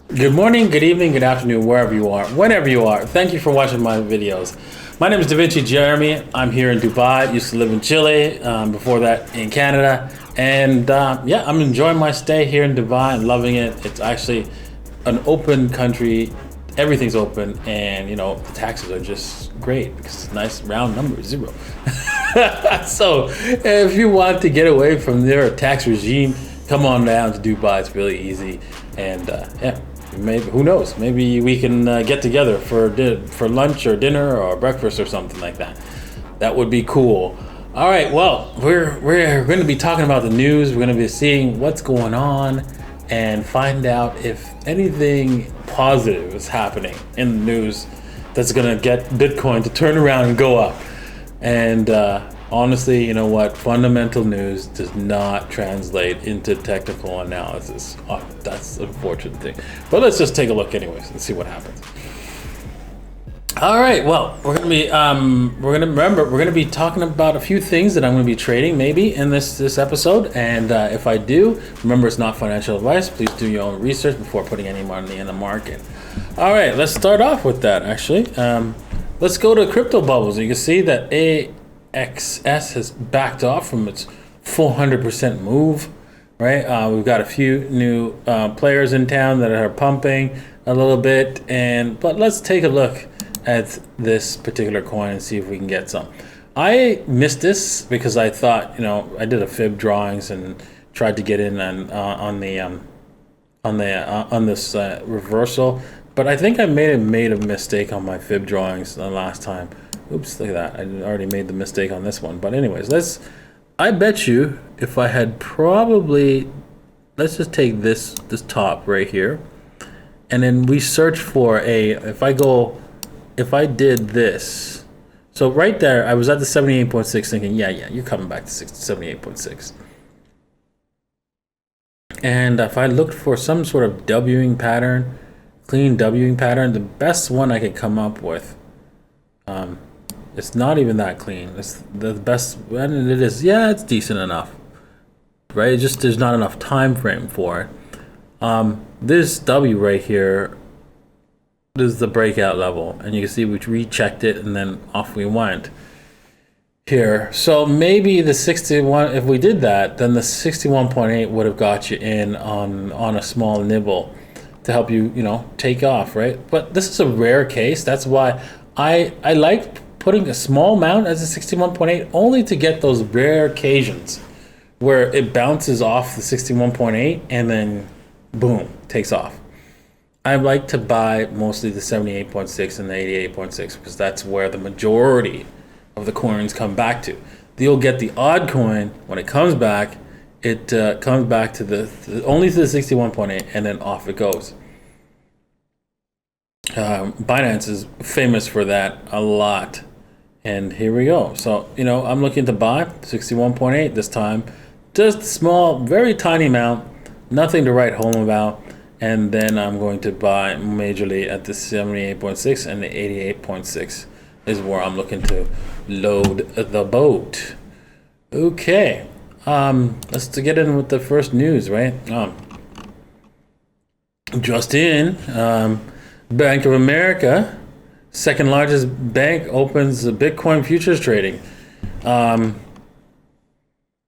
Good morning, good evening, good afternoon, wherever you are, whenever you are. Thank you for watching my videos. My name is Da Vinci Jeremy. I'm here in Dubai. Used to live in Chile. Before that, in Canada. And yeah, I'm enjoying my stay here in Dubai. I'm loving it. It's actually an open country. Everything's open, and the taxes are just great because it's a nice round number, zero. So if you want to get away from their tax regime, come on down to Dubai. It's really easy, and yeah, maybe, who knows? Maybe we can get together for lunch or dinner or breakfast or something like that. That would be cool. All right, well, we're going to be talking about the news. We're going to be seeing what's going on and find out if anything positive is happening in the news that's going to get Bitcoin to turn around and go up. And honestly, you know what? Fundamental news does not translate into technical analysis. Oh, that's the unfortunate thing. But let's just take a look anyways and see what happens. All right. Well, we're gonna be talking about a few things that I'm gonna be trading maybe in this episode. And if I do, remember it's not financial advice. Please do your own research before putting any money in the market. All right. Let's start off with that. Actually, let's go to crypto bubbles. You can see that AXS has backed off from its 400% move. Right. We've got a few new players in town that are pumping a little bit, but let's take a look at this particular coin and see if we can get some. I missed this because I thought, I did a fib drawings and tried to get in on this reversal, but I think I made a mistake on my fib drawings the last time. Oops, look at that. I already made the mistake on this one. But anyways, I bet you if I had let's just take this top right here, and then we search for if I did this, so right there, I was at the 78.6 thinking, yeah, you're coming back to 78.6. And if I looked for some sort of Wing pattern, clean Wing pattern, the best one I could come up with, it's not even that clean. It's the best, and it is, yeah, it's decent enough, right? It's just there's not enough time frame for it. This W right here, this is the breakout level, and you can see we rechecked it and then off we went here. So maybe the 61, if we did that, then the 61.8 would have got you in on a small nibble to help you take off, right? But this is a rare case. That's why I like putting a small amount as a 61.8 only to get those rare occasions where it bounces off the 61.8 and then boom, takes off. I like to buy mostly the 78.6 and the 88.6 because that's where the majority of the coins come back to. You'll get the odd coin when it comes back. It comes back to only to the 61.8 and then off it goes. Binance is famous for that a lot. And here we go. So, I'm looking to buy 61.8 this time. Just a small, very tiny amount. Nothing to write home about. And then I'm going to buy majorly at the 78.6 and the 88.6 is where I'm looking to load the boat. Okay, let's get in with the first news, right? Just in, Bank of America, second largest bank, opens the Bitcoin futures trading.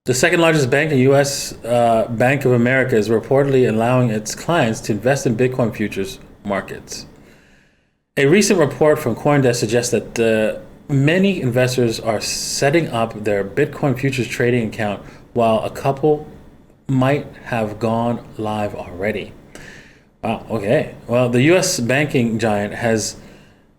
The second largest bank in U.S., Bank of America, is reportedly allowing its clients to invest in Bitcoin futures markets. A recent report from CoinDesk suggests that many investors are setting up their Bitcoin futures trading account, while a couple might have gone live already. Wow, okay. Well, the U.S. banking giant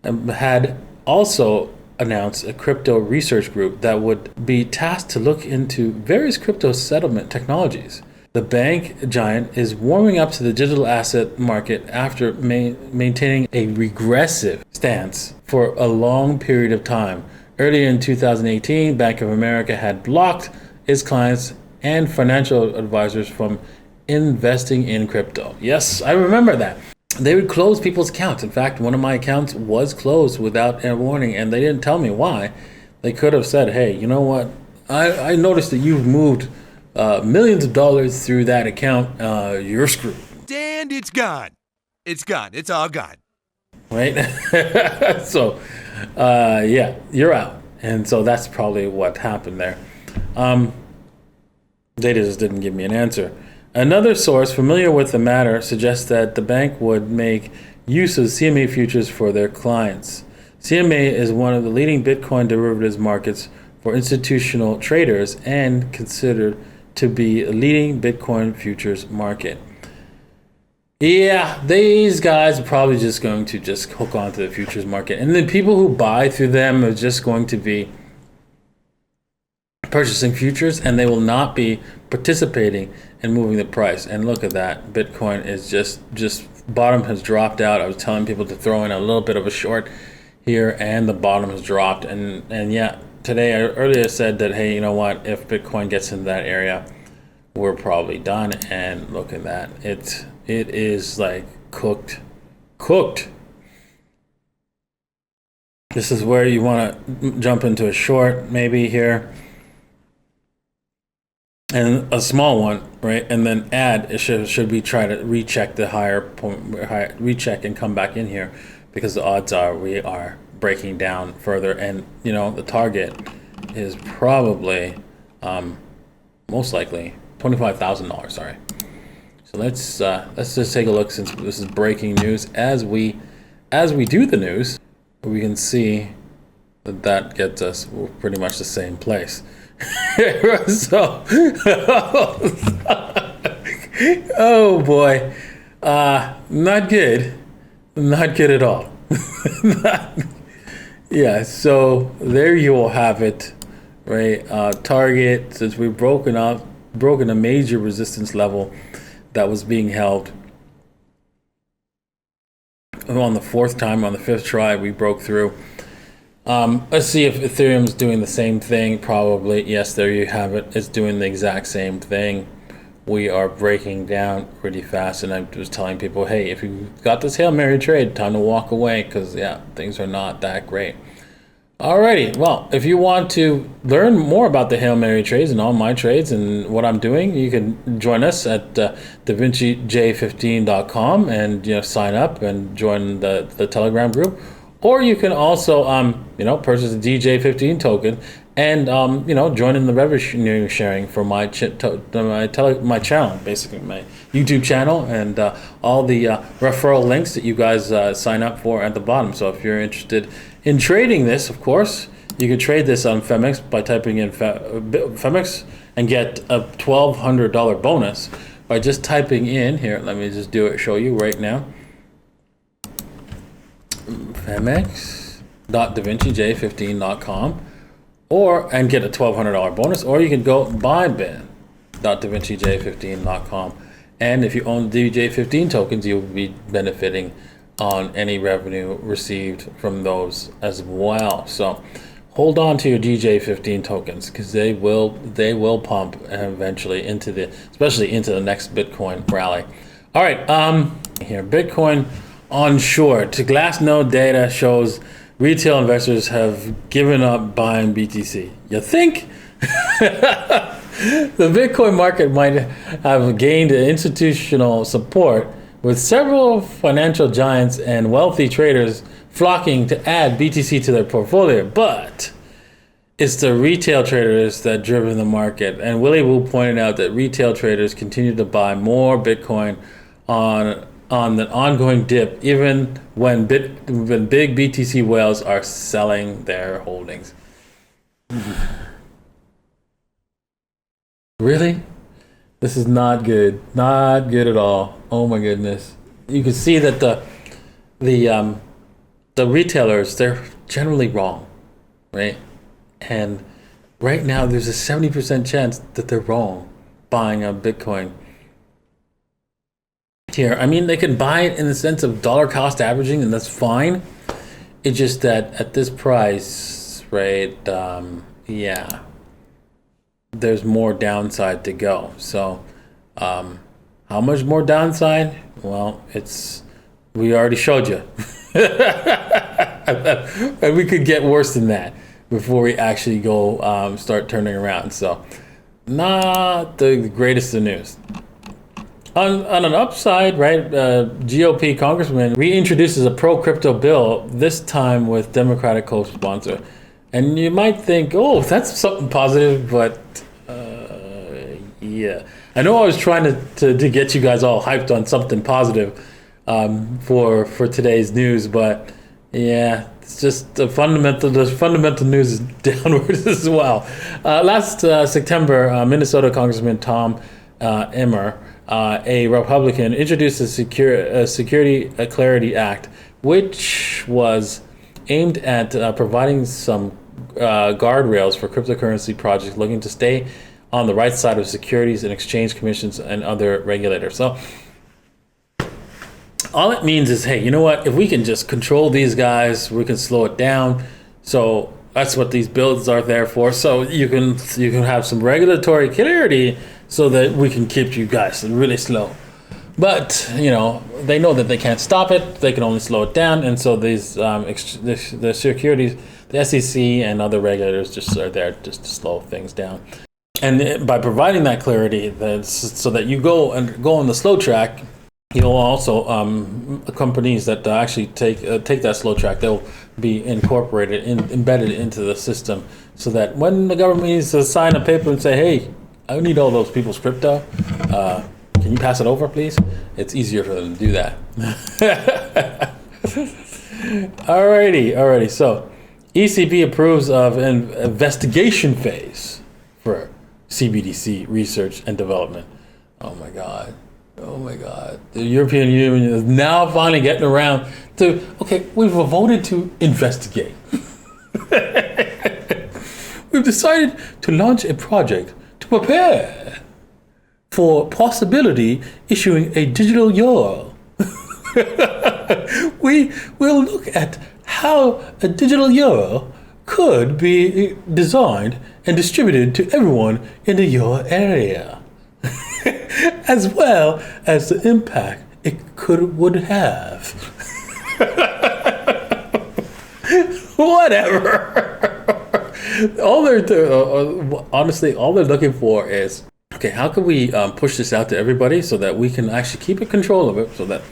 had also announced a crypto research group that would be tasked to look into various crypto settlement technologies. The bank giant is warming up to the digital asset market after maintaining a regressive stance for a long period of time. Earlier in 2018, Bank of America had blocked its clients and financial advisors from investing in crypto. Yes, I remember that. They would close people's accounts. In fact, one of my accounts was closed without a warning, and they didn't tell me why. They could have said, hey, you know what? I noticed that you've moved millions of dollars through that account. You're screwed. And it's gone. It's gone. It's all gone. Right? So, yeah, you're out. And so that's probably what happened there. They just didn't give me an answer. Another source familiar with the matter suggests that the bank would make use of CME futures for their clients. CME is one of the leading Bitcoin derivatives markets for institutional traders and considered to be a leading Bitcoin futures market. Yeah, these guys are probably just going to just hook onto the futures market. And the people who buy through them are just going to be purchasing futures, and they will not be participating in moving the price. And look at that. Bitcoin is just bottom has dropped out. I was telling people to throw in a little bit of a short here, and the bottom has dropped. And yeah, today I earlier said that, hey, you know what? If Bitcoin gets into that area, we're probably done. And look at that. It is like cooked. This is where you want to jump into a short maybe here, and a small one, right? And then add. It should we try to recheck the higher point, recheck and come back in here, because the odds are we are breaking down further, and you know the target is probably most likely $25,000. Sorry. So let's just take a look, since this is breaking news. As we do the news, we can see that gets us pretty much the same place. So, oh boy, not good at all. Yeah, so there you will have it, right? Target, since we've broken a major resistance level that was being held on the fourth time. On the fifth try, we broke through. Let's see if Ethereum's doing the same thing. Probably. Yes, there you have it. It's doing the exact same thing. We are breaking down pretty fast, and I was telling people, hey, if you got this Hail Mary trade, time to walk away, because yeah, things are not that great. Alrighty, well, if you want to learn more about the Hail Mary trades and all my trades and what I'm doing, you can join us at DaVinciJ15.com and sign up and join the Telegram group. Or you can also purchase a DJ15 token and join in the revenue sharing for my channel, basically my YouTube channel, and all the referral links that you guys sign up for at the bottom. So if you're interested in trading this, of course, you can trade this on Femex by typing in Femex and get a $1,200 bonus by just typing in here. Let me just show you right now. Femex.DaVinciJ15.com, and get a $1,200 bonus, or you can go buybin.DaVinciJ15.com, and if you own DJ15 tokens, you'll be benefiting on any revenue received from those as well. So hold on to your DJ15 tokens, because they will pump eventually especially into the next Bitcoin rally. All right, here, Bitcoin on short. Glassnode data shows retail investors have given up buying BTC. You think? The Bitcoin market might have gained institutional support, with several financial giants and wealthy traders flocking to add BTC to their portfolio. But it's the retail traders that driven the market. And Willie Wu pointed out that retail traders continue to buy more Bitcoin on the ongoing dip, even when big BTC whales are selling their holdings. Really? This is not good. Not good at all. Oh my goodness. You can see that the retailers, they're generally wrong, right? And right now there's a 70% chance that they're wrong buying a Bitcoin here. I mean, they can buy it in the sense of dollar cost averaging, and that's fine. It's just that at this price, right, yeah, there's more downside to go. So how much more downside? Well, we already showed you. And we could get worse than that before we actually go start turning around. So not the greatest of news. On an upside, right, GOP congressman reintroduces a pro-crypto bill, this time with Democratic co-sponsor. And you might think, oh, that's something positive, but yeah. I know I was trying to get you guys all hyped on something positive for today's news, but yeah, it's just the fundamental news is downwards as well. Last September, Minnesota Congressman Tom Emmer, a Republican, introduced a Security Clarity Act, which was aimed at providing some guardrails for cryptocurrency projects looking to stay on the right side of Securities and Exchange Commissions and other regulators. So all it means is, hey, you know what? If we can just control these guys, we can slow it down. So that's what these bills are there for. So you can have some regulatory clarity so that we can keep you guys really slow. But they know that they can't stop it; they can only slow it down. And so these the securities, the SEC and other regulators just are there just to slow things down. And by providing that clarity, so that you go on the slow track, you'll also companies that actually take that slow track, they'll be embedded into the system, so that when the government needs to sign a paper and say, hey, I need all those people's crypto, can you pass it over, please? It's easier for them to do that. Alrighty. So ECB approves of an investigation phase for CBDC research and development. Oh my God. The European Union is now finally getting around to, okay, we've voted to investigate. We've decided to launch a project to prepare for possibility issuing a digital euro. We will look at how a digital euro could be designed and distributed to everyone in the euro area, as well as the impact it would have. Whatever. Honestly, all they're looking for is, okay, how can we push this out to everybody so that we can actually keep control of it, so that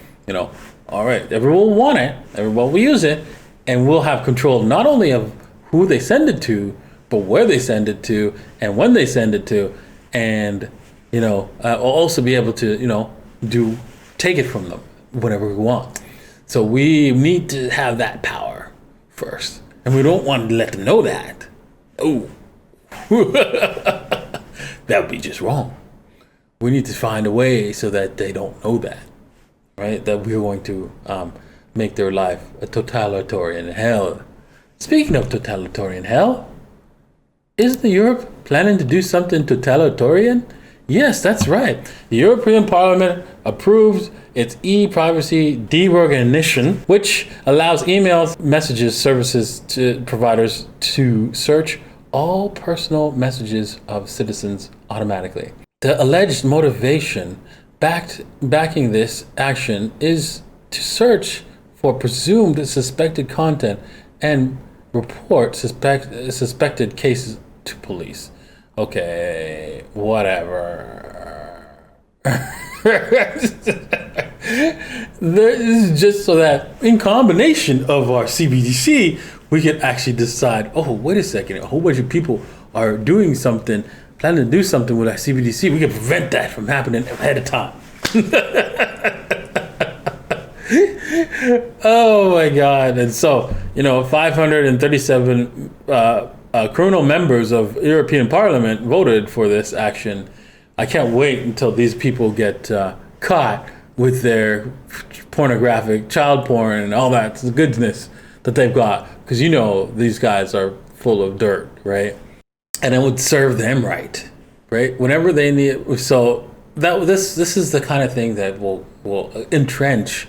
all right, everyone will want it, everyone will use it, and we'll have control not only of who they send it to, but where they send it to and when they send it to, and also be able to take it from them whenever we want. So we need to have that power first, and we don't want to let them know that. Oh, that would be just wrong. We need to find a way so that they don't know that, right? That we're going to make their life a totalitarian hell. Speaking of totalitarian hell, isn't Europe planning to do something totalitarian? Yes, that's right. The European Parliament approved its e-privacy deregulation, which allows email messages services to providers to search all personal messages of citizens automatically. The alleged motivation backing this action is to search for presumed suspected content and report suspected cases to police. Okay, whatever. This is just so that in combination of our CBDC, we can actually decide, oh, wait a second, a whole bunch of people are doing something, planning to do something with our CBDC. We can prevent that from happening ahead of time. Oh my God. And so, 537 criminal members of European Parliament voted for this action. I can't wait until these people get caught with their pornographic child porn and all that goodness that they've got, because these guys are full of dirt, right? And it would serve them right whenever they need. So this is the kind of thing that will entrench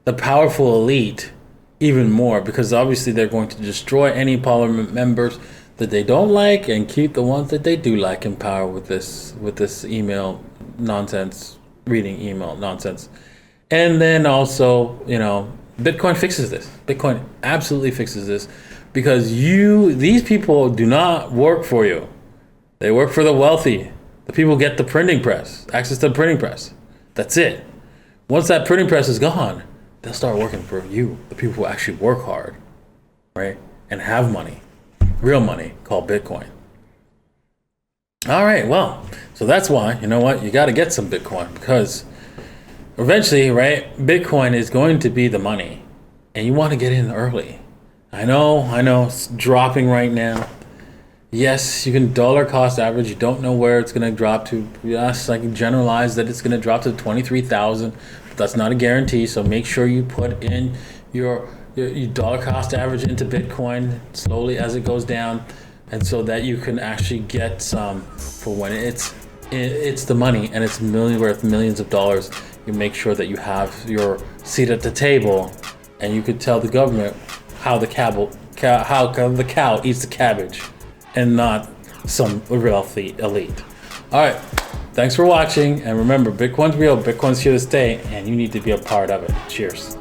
the powerful elite even more, because obviously they're going to destroy any parliament members that they don't like and keep the ones that they do like in power with this email nonsense, reading email nonsense. And then also, Bitcoin fixes this. Bitcoin absolutely fixes this, because these people do not work for you. They work for the wealthy. The people get the printing press, access to the printing press. That's it. Once that printing press is gone, they'll start working for you, the people who actually work hard, right? And have money, real money, called Bitcoin. All right, well, so that's why, you know what, you got to get some Bitcoin, because eventually, right, Bitcoin is going to be the money, and you want to get in early. I know, it's dropping right now. Yes, you can dollar cost average. You don't know where it's going to drop to. Yes, I can generalize that it's going to drop to 23,000, but that's not a guarantee. So make sure you put in your dollar cost average into Bitcoin slowly as it goes down, and so that you can actually get some for when it's the money and it's worth millions of dollars. You make sure that you have your seat at the table, and you could tell the government how the cow eats the cabbage, and not some wealthy elite. All right, thanks for watching, and remember, Bitcoin's real, Bitcoin's here to stay, and you need to be a part of it. Cheers.